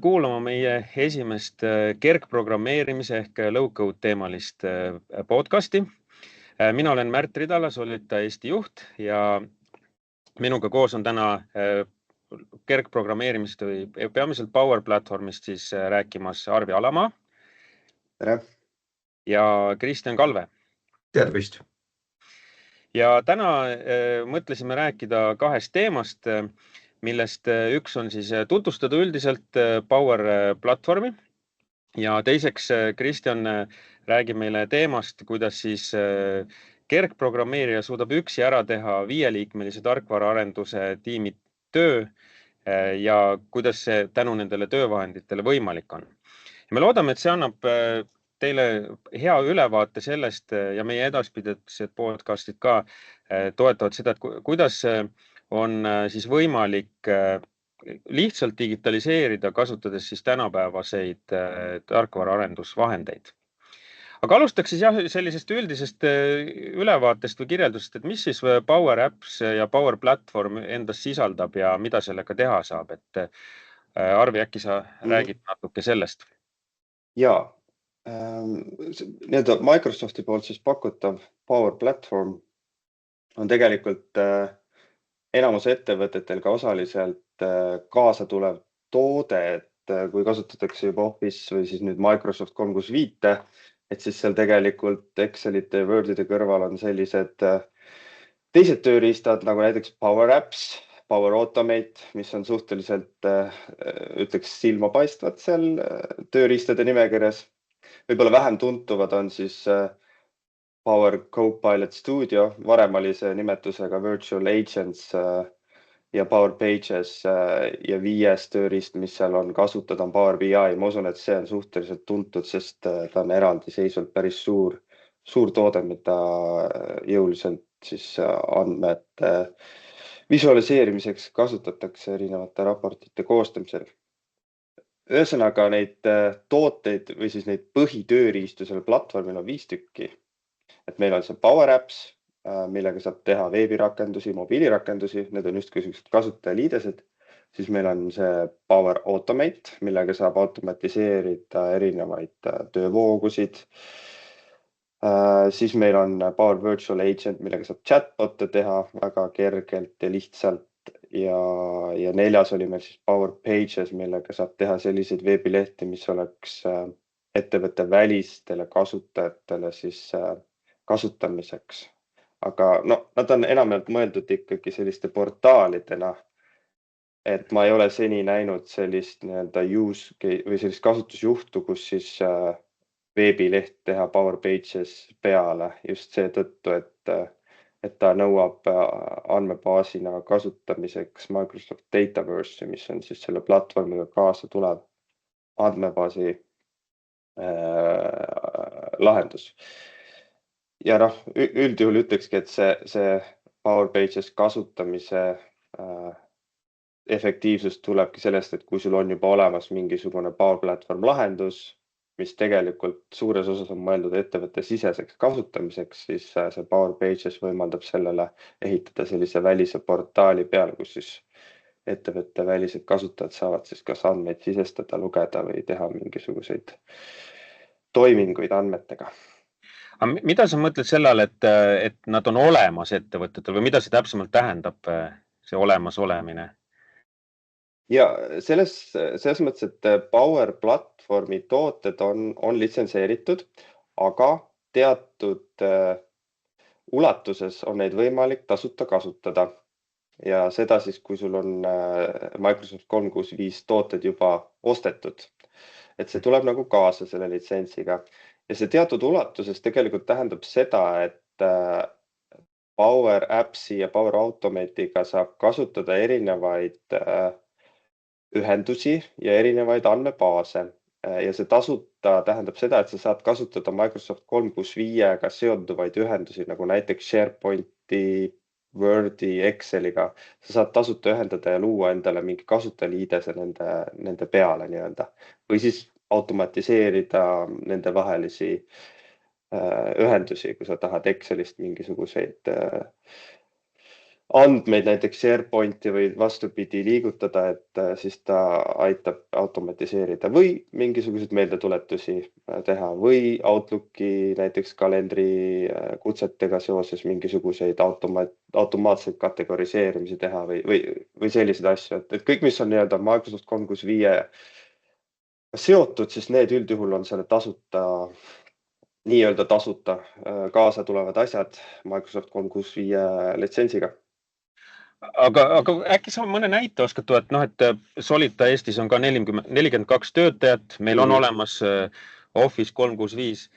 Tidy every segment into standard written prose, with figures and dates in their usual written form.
kuulama meie esimest kergprogrammeerimise ehk low-code teemalist podcasti. Mina olen Märt Ridala, Solita Eesti juht ja minuga koos on täna kergprogrammeerimist või peamiselt Power Platformist siis rääkimas Arvi Alamaa. Tere! Ja Kristjan Kalve. Tervist! Ja täna mõtlesime rääkida kahest teemast, millest üks on siis tutvustada üldiselt Power Platformi ja teiseks Kristjan räägib meile teemast, kuidas siis kergprogrammeerija suudab üksi ära teha 5-liikmelise tarkvaraarenduse tiimi töö ja kuidas see tänu nendele töövahenditele võimalik on. Ja me loodame, et see annab teile hea ülevaate sellest ja meie edaspidised podcastid ka toetavad seda, et kuidas on siis võimalik lihtsalt digitaliseerida, kasutades siis tänapäevaseid tarkvaraarendusvahendeid. Aga alustaks siis sellisest üldisest ülevaatest või kirjeldusest, et mis siis Power Apps ja Power Platform endast sisaldab ja mida sellega teha saab. Et Arvi, äkki sa räägid natuke sellest? Jaa, nii-öelda Microsofti poolt siis pakutav Power Platform on tegelikult enamus ettevõtetel ka osaliselt kaasa tulev toode, et kui kasutatakse juba Office või siis nüüd Microsoft 365, et siis seal tegelikult Excelite ja Wordide kõrval on sellised teised tööriistad nagu näiteks Power Apps, Power Automate, mis on suhteliselt, ütleks, silmapaistvad seal tööriistade nimekirjas. Võib-olla vähem tuntuvad on siis Power Copilot Studio, varem oli see nimetusega Virtual Agents ja Power Pages ja 5. tööriist, mis seal on kasutada, on Power BI. Ma usun, et see on suhteliselt tuntud, sest ta on eraldiseisvalt päris suur toode, mida jõuliselt siis andmete visualiseerimiseks kasutatakse erinevate raportite koostamisel. Ühesõnaga neid tooteid või siis neid põhitööriistu selle platvormil on 5 tükki. Et meil on see Power Apps, millega saab teha veebirakendusi, mobiilirakendusi, need on justkui kasutajaliidesed. Siis meil on see Power Automate, millega saab automatiseerida erinevaid töövoogusid. Siis meil on Power Virtual Agent, millega saab chatbot'e teha väga kergelt ja lihtsalt. Ja 4. oli meil siis Power Pages, millega saab teha selliseid veebilehti, mis oleks ettevõtte välistele kasutajatele siis kasutamiseks. Aga nad on enamjaolt mõeldud ikkagi selliste portaalidena, et ma ei ole seni näinud sellist või sellist kasutusjuhtu, kus siis veebileht teha Power Pages peale just seetõttu, et ta nõuab andmebaasina kasutamiseks Microsoft Dataverse'i, mis on siis selle platvormiga kaasa tulev andmebaasi lahendus. Ja üldjuhul ütlekski, et see Power Pages kasutamise efektiivsus tulebki sellest, et kui sul on juba olemas mingisugune Power Platform lahendus, mis tegelikult suures osas on mõeldud ettevõtte siseseks kasutamiseks, siis see Power Pages võimaldab sellele ehitada sellise välise portaali peale, kus siis ettevõtte välised kasutajad saavad siis kas andmeid sisestada, lugeda või teha mingisuguseid toiminguid andmetega. Aga mida sa mõtled selle all, et nad on olemas ettevõtetel või mida see täpsemalt tähendab, see olemas olemine? Ja selles mõttes, et Power Platformi tooted on litsenseeritud, aga teatud ulatuses on neid võimalik tasuta kasutada. Ja seda siis, kui sul on Microsoft 365 tooted juba ostetud. Et see tuleb nagu kaasa selle litsentsiga. Ja see teatud ulatuses tegelikult tähendab seda, et Power Appsi ja Power Automate'iga saab kasutada erinevaid ühendusi ja erinevaid andmebaase. Ja see tasuta tähendab seda, et sa saad kasutada Microsoft 365-ga seonduvaid ühendusi, nagu näiteks SharePointi, Wordi, Exceliga. Sa saad tasuta ühendada ja luua endale mingi kasutajaliidese nende peale nii-öelda. Või siis automatiseerida nende vahelisi ühendusi, kui sa tahad Excelist mingisuguseid andmeid näiteks SharePointi või vastupidi liigutada, et siis ta aitab automatiseerida või mingisuguseid meeldetuletusi teha või Outlooki näiteks kalendri kutsetega seoses mingisuguseid automaatseid kategoriseerimisi teha või selliseid asju, et kõik, mis on nii-öelda Microsoft 365 seotud, siis need üldjuhul on selle nii-öelda tasuta kaasa tulevad asjad Microsoft 365 litsentsiga. aga äkki sa mõne näite oskad tuua, et noh, et Solita Eestis on ka 42 töötajat, meil on olemas Office 365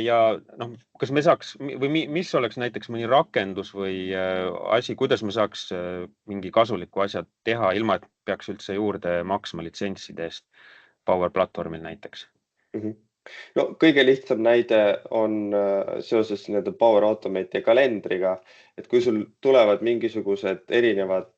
ja noh, kas me saaks või mis oleks näiteks mõni rakendus või asi, kuidas me saaks mingi kasuliku asja teha, ilma et peaks üldse juurde maksma litsentside eest Power Platformil näiteks? No kõige lihtsam näide on seoses nii-öelda Power Automate ja kalendriga, et kui sul tulevad mingisugused erinevad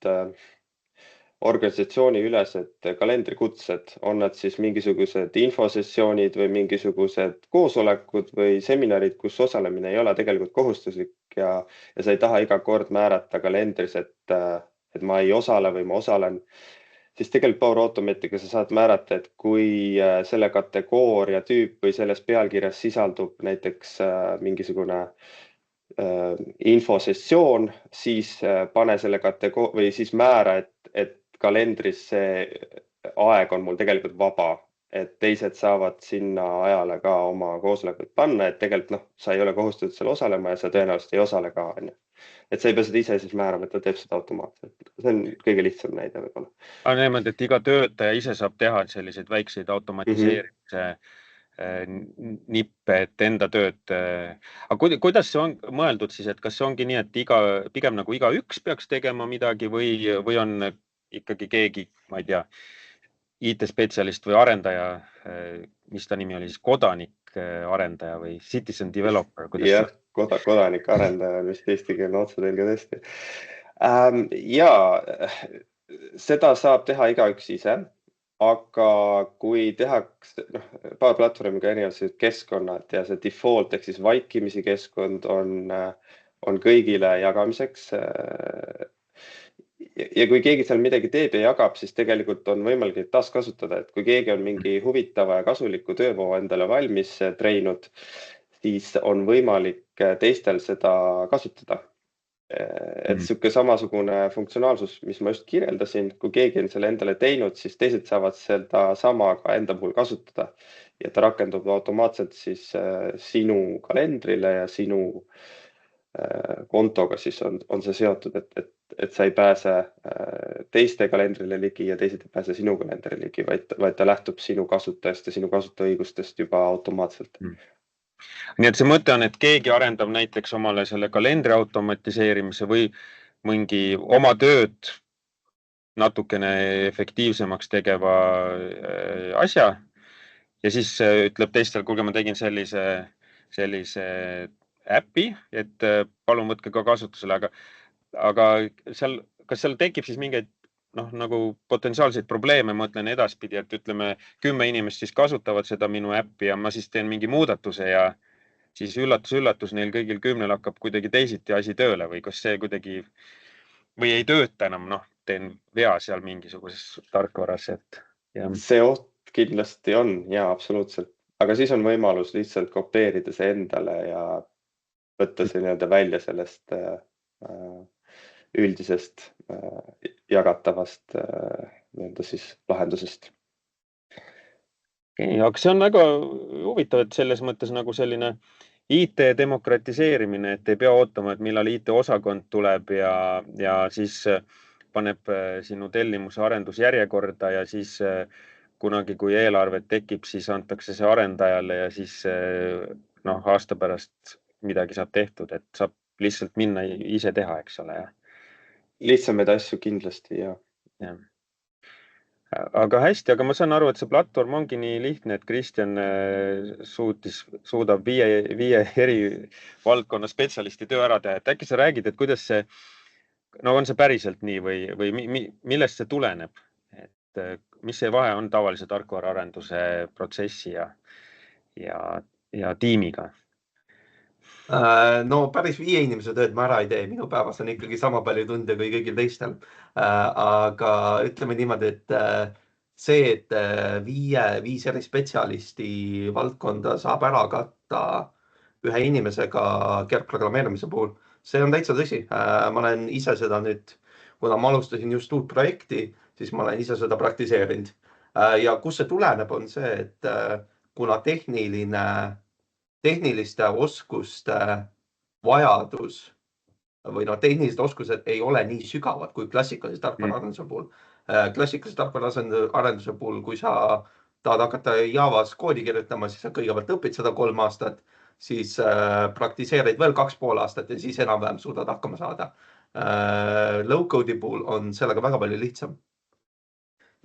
organisatsiooni ülesed kalendrikutsed, on nad siis mingisugused infosessioonid või mingisugused koosolekud või seminarid, kus osalemine ei ole tegelikult kohustuslik ja sa ei taha iga kord määrata kalendris, et ma ei osale või ma osalen, siis tegelikult Power Automate'iga sa saad määrata, et kui selle kategooria tüüp või selles pealkirjas sisaldub näiteks mingisugune infosessioon, siis pane selle või siis määra, et kalendris see aeg on mul tegelikult vaba, et teised saavad sinna ajale ka oma koosolekuid panna, et tegelikult sa ei ole kohustatud seal osalema ja sa tõenäoliselt ei osale ka, on ju. Et sa ei pea seda ise siis määrama, et ta teeb seda automaatselt. See on kõige lihtsam näide võib-olla. On niimoodi, et iga töötaja ise saab teha selliseid väikseid automatiseerimise nippe, et enda tööd. Aga kuidas see on mõeldud siis, et kas see ongi nii, et pigem nagu igaüks peaks tegema midagi või on ikkagi keegi, ma ei tea, IT-spetsialist või arendaja, mis ta nimi oli siis, kodanik arendaja või citizen developer? Jah, kodanik arendaja on vist eestikeelne otsetõlge tõesti. Ja seda saab teha igaüks ise. Aga kui tehakse, Power Platformiga erinevad keskkonnad ja see default ehk siis vaikimisi keskkond on kõigile jagamiseks. Ja kui keegi seal midagi teeb ja jagab, siis tegelikult on võimalik neid taaskasutada, et kui keegi on mingi huvitava ja kasuliku töövoo endale valmis treinud, siis on võimalik teistel seda kasutada. Et sihuke samasugune funktsionaalsus, mis ma just kirjeldasin, kui keegi on selle endale teinud, siis teised saavad seda sama ka enda puhul kasutada ja ta rakendub automaatselt siis sinu kalendrile ja sinu kontoga siis on see seotud, et sa ei pääse teiste kalendrile ligi ja teised ei pääse sinu kalendrile ligi, vaid ta lähtub sinu kasutajast ja sinu kasutajaõigustest juba automaatselt. Nii et see mõte on, et keegi arendab näiteks omale selle kalendri automatiseerimise või mingi oma tööd natukene efektiivsemaks tegeva asja ja siis ütleb teistel, kuulge, ma tegin sellise äpi, et palun võtke ka kasutusele, aga kas seal tekib siis mingeid nagu potentsiaalseid probleeme, ma mõtlen edaspidi, et ütleme 10 inimest siis kasutavad seda minu äppi ja ma siis teen mingi muudatuse ja siis üllatus, neil kõigil 10 hakkab kuidagi teisiti asi tööle või kas see kuidagi või ei tööta enam, teen vea seal mingisuguses tarkvaras, et jah. See oht kindlasti on ja absoluutselt, aga siis on võimalus lihtsalt kopeerida see endale ja võtta see nii-öelda välja sellest üldisest jagatavast nii-öelda siis lahendusest. Aga see on väga huvitav, et selles mõttes nagu selline IT demokratiseerimine, et ei pea ootama, et millal IT-osakond tuleb ja siis paneb sinu tellimuse arendusjärjekorda ja siis kunagi, kui eelarvet tekib, siis antakse see arendajale ja siis aasta pärast midagi saab tehtud, et saab lihtsalt minna ise teha, eks ole. Lihtsamaid asju kindlasti, jah. Aga hästi, aga ma saan aru, et see platvorm ongi nii lihtne, et Kristjan suudab viie eri valdkonna spetsialisti töö ära teha. Et äkki sa räägid, et kuidas see, on see päriselt nii või millest see tuleneb? Et mis see vahe on tavalise tarkvaraarenduse protsessi ja tiimiga? No päris 5 inimese tööd ma ära ei tee, minu päevas on ikkagi sama palju tunde kui kõigil teistel. Aga ütleme niimoodi, et see, et viis eri spetsialisti valdkonda saab ära katta ühe inimesega kergprogrammeerimise puhul, see on täitsa tõsi. Ma olen ise seda nüüd, kuna ma alustasin just uut projekti, siis ma olen ise seda praktiseerinud. Ja kus see tuleneb, on see, et kuna tehniliste oskuste vajadus või tehnilised oskused ei ole nii sügavad kui klassikalise tarkvaraarenduse puhul. Klassikalise tarkvaraarenduse puhul, kui sa tahad hakata Javas koodi kirjutama, siis sa kõigepealt õpid seda 3 aastat, siis praktiseerid veel 2,5 aastat ja siis enam-vähem suudad hakkama saada. Low-code'i puhul on sellega väga palju lihtsam.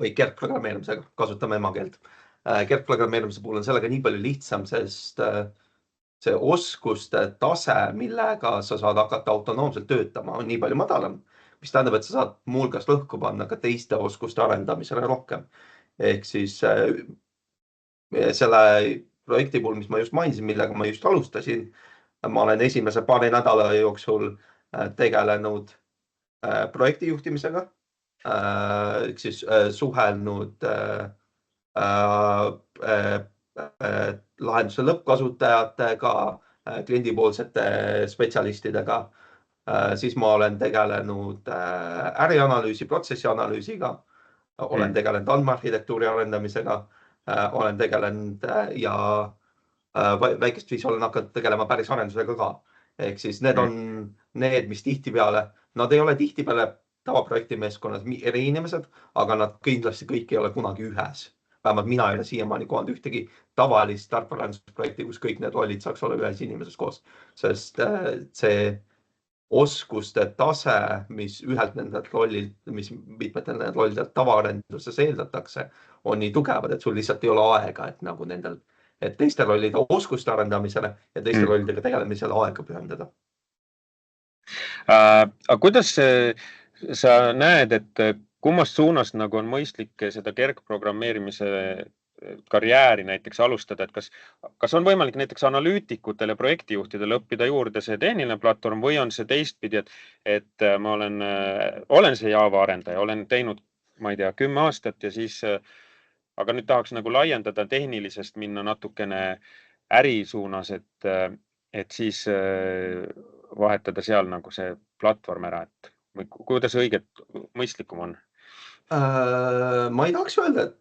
Või kergprogrammeerimisega, kasutame emakeelt. Kergprogrammeerimise puhul on sellega nii palju lihtsam, sest see oskuste tase, millega sa saad hakata autonoomselt töötama, on nii palju madalam, mis tähendab, et sa saad muuhulgas lõhku panna ka teiste oskuste arendamisele rohkem. Ehk siis selle projekti puhul, mis ma just mainisin, millega ma just alustasin, ma olen esimese paari nädala jooksul tegelenud projekti juhtimisega, ehk siis suhelnud lahenduse lõppkasutajatega, kliendipoolsete spetsialistidega. Siis ma olen tegelenud ärianalüüsi, protsessianalüüsiga, olen tegelenud andmearhitektuuri arendamisega, olen tegelenud ja väikest viisi olen hakanud tegelema päris arendusega ka. Ehk siis need on need, mis tihtipeale, nad ei ole tihtipeale tavaprojekti meeskonnas eri inimesed, aga nad kindlasti kõik ei ole kunagi ühes. Vähemalt mina ei ole siiamaani kohanud ühtegi tavalist tarkvaraarendusprojekti, kus kõik need rollid saaks olla ühes inimeses koos. Sest see oskuste tase, mis ühelt nendelt rollilt, mis mitmetel nendelt rollidelt tavaarenduses eeldatakse, on nii tugevad, et sul lihtsalt ei ole aega, et nagu nendel, et teiste rollide oskuste arendamisele ja teiste rollidega tegelemisele aega pühendada. Aga kuidas sa näed, et kummast suunast nagu on mõistlik seda kergprogrammeerimise karjääri näiteks alustada, et kas on võimalik näiteks analüütikutel ja projektijuhtidel õppida juurde see tehniline platvorm või on see teistpidi, et ma olen see Java arendaja, olen teinud, ma ei tea, 10 aastat ja siis, aga nüüd tahaks nagu laiendada tehnilisest minna natukene äri suunas, et siis vahetada seal nagu see platvorm ära, et või kuidas õiget mõistlikum on? Ma ei tahaks öelda, et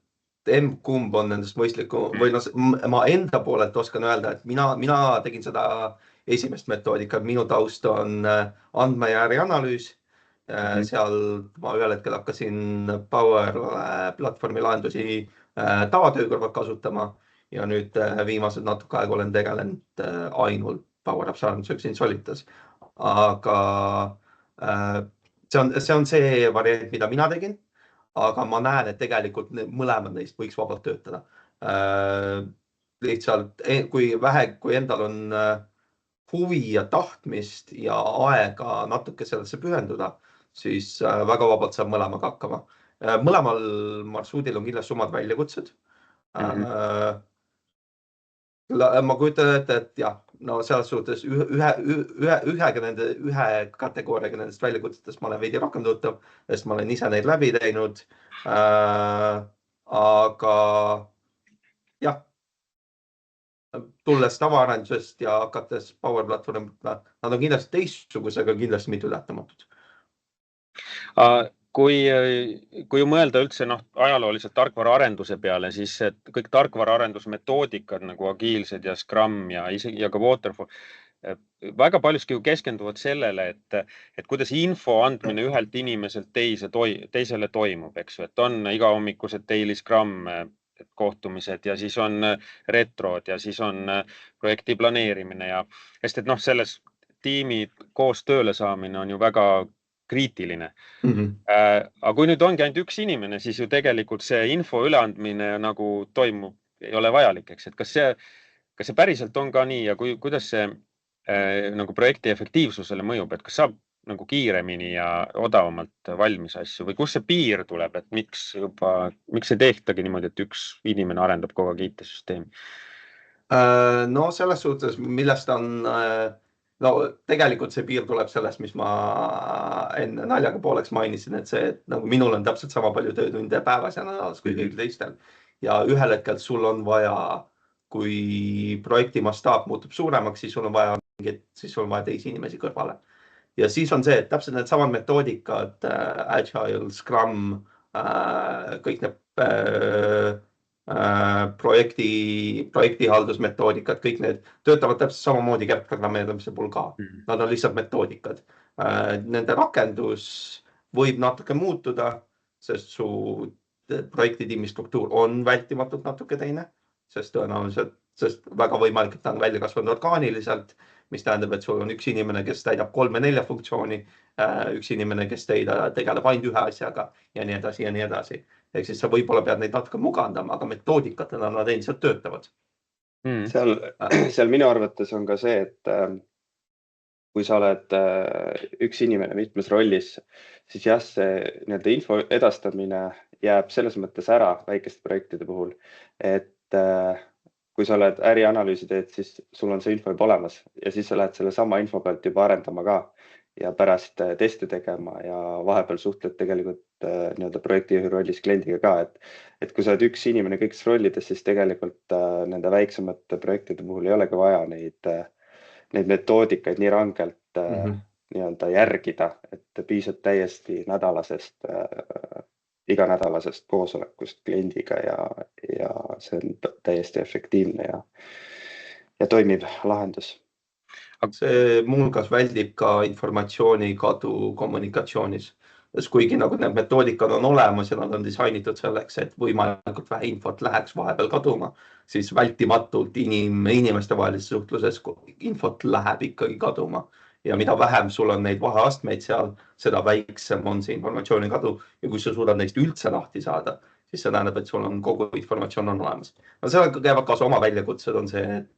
kumb on nendest mõistlikum või ma enda poolelt oskan öelda, et mina tegin seda esimest metoodikat. Minu taust on andme- ja ärianalüüs. Seal ma ühel hetkel hakkasin Power platvormi lahendusi tavatöö kõrvalt kasutama ja nüüd viimased natuke aega olen tegelenud ainult Power Apps arendusega siin Solitas. Aga see on see variant, mida mina tegin. Aga ma näen, et tegelikult mõlemad neist võiks vabalt töötada. Lihtsalt, kui endal on huvi ja tahtmist ja aega natuke sellesse pühenduda, siis väga vabalt saab mõlemaga hakkama. Mõlemal marsruudil on kindlasti omad väljakutsed. Ma kujutan ette, et jah, no selles suhtes ühe kategooriaga nendest väljakutsetest ma olen veidi rohkem tuttav, sest ma olen ise neid läbi teinud. Aga jah, tulles tavaarendusest ja hakates Power platvormi, nad on kindlasti teistsugusega, kindlasti mitte ületamatud. Kui mõelda üldse ajalooliselt tarkvaraarenduse peale, siis kõik tarkvaraarendusmetoodikad nagu agiilsed ja Scrum ja ka Waterfall väga paljuski ju keskenduvad sellele, et kuidas info andmine ühelt inimeselt teisele toimub, eks ju, et on igahommikused daily Scrum kohtumised ja siis on retrod ja siis on projekti planeerimine ja sest et selles tiimi koos tööle saamine on ju väga kriitiline. Aga kui nüüd ongi ainult üks inimene, siis ju tegelikult see info üleandmine nagu toimub, ei ole vajalik, eks, et kas see päriselt on ka nii ja kuidas see nagu projekti efektiivsusele mõjub, et kas saab nagu kiiremini ja odavamalt valmis asju või kus see piir tuleb, et miks ei tehtagi niimoodi, et üks inimene arendab kogu aeg IT-süsteemi? No selles suhtes, millest on no tegelikult see piir tuleb sellest, mis ma enne naljaga pooleks mainisin, et see, et nagu minul on täpselt sama palju töötunde päevas ja nädalas kui kõigil teistel. Ja ühel hetkel sul on vaja, kui projekti mastaap muutub suuremaks, siis sul on vaja teisi inimesi kõrvale. Ja siis on see, et täpselt need samad metoodikad, Agile, Scrum, kõik need projektihaldusmetoodikad, kõik need töötavad täpselt samamoodi kärgprogrammeerimise puhul ka. Nad on lihtsalt metoodikad. Nende rakendus võib natuke muutuda, sest su projektitiimi struktuur on vältimatult natuke teine, sest tõenäoliselt, sest väga võimalik, et ta on välja kasvanud orgaaniliselt, mis tähendab, et sul on üks inimene, kes täidab 3-4 funktsiooni, üks inimene, kes tegeleb ainult ühe asjaga ja nii edasi ja nii edasi. Ehk siis sa võib-olla pead neid natuke mugandama, aga metoodikatena nad endiselt töötavad. Seal minu arvates on ka see, et kui sa oled üks inimene mitmes rollis, siis jah, see nii-öelda info edastamine jääb selles mõttes ära väikeste projektide puhul, et kui sa oled ärianalüüsi teed, siis sul on see info juba olemas ja siis sa lähed selle sama info pealt juba arendama ka ja pärast testi tegema ja vahepeal suhtled tegelikult nii-öelda projektijuhi rollis kliendiga ka, et kui sa oled üks inimene kõigis rollides, siis tegelikult nende väiksemate projektide puhul ei olegi vaja neid metoodikaid nii rangelt nii-öelda järgida, et piisab täiesti iganädalasest koosolekust kliendiga ja see on täiesti efektiivne ja toimiv lahendus. See muuhulgas väldib ka informatsiooni kadu kommunikatsioonis. Kuigi nagu need metoodikad on olemas ja nad on disainitud selleks, et võimalikult vähe infot läheks vahepeal kaduma, siis vältimatult inimeste vahelises suhtluses infot läheb ikkagi kaduma. Ja mida vähem sul on neid vaheastmeid seal, seda väiksem on see informatsiooni kadu. Ja kui sa suudad neist üldse lahti saada, siis see tähendab, et sul on kogu informatsioon on olemas. No sellega käivad kaasa oma väljakutsed on see, et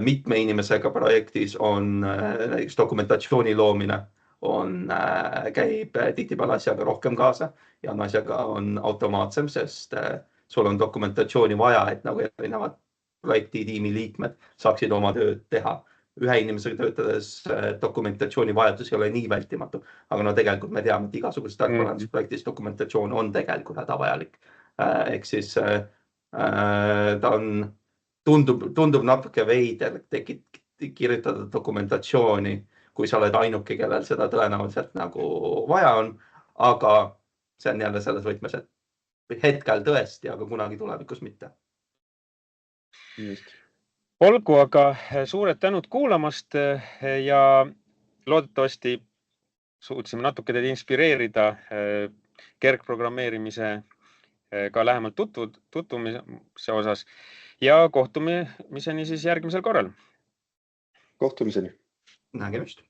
mitme inimesega projektis on näiteks dokumentatsiooni loomine, käib tihtipeale asjaga rohkem kaasa ja asjaga on automaatsem, sest sul on dokumentatsiooni vaja, et nagu erinevad projektitiimi liikmed saaksid oma tööd teha. Ühe inimesega töötades dokumentatsiooni vajadus ei ole nii vältimatu, aga no tegelikult me teame, et igasugusest tarkvarandusprojektis dokumentatsioon on tegelikult hädavajalik. Ehk siis ta tundub natuke veider kirjutada dokumentatsiooni, kui sa oled ainuke, kellel seda tõenäoliselt nagu vaja on, aga see on jälle selles võtmes, et hetkel tõesti, aga kunagi tulevikus mitte. Just. Olgu, aga suured tänud kuulamast ja loodetavasti suutsime natuke teid inspireerida kergprogrammeerimise ka lähemalt tutvumise osas ja kohtumiseni siis järgmisel korral. Kohtumiseni. Nägemist.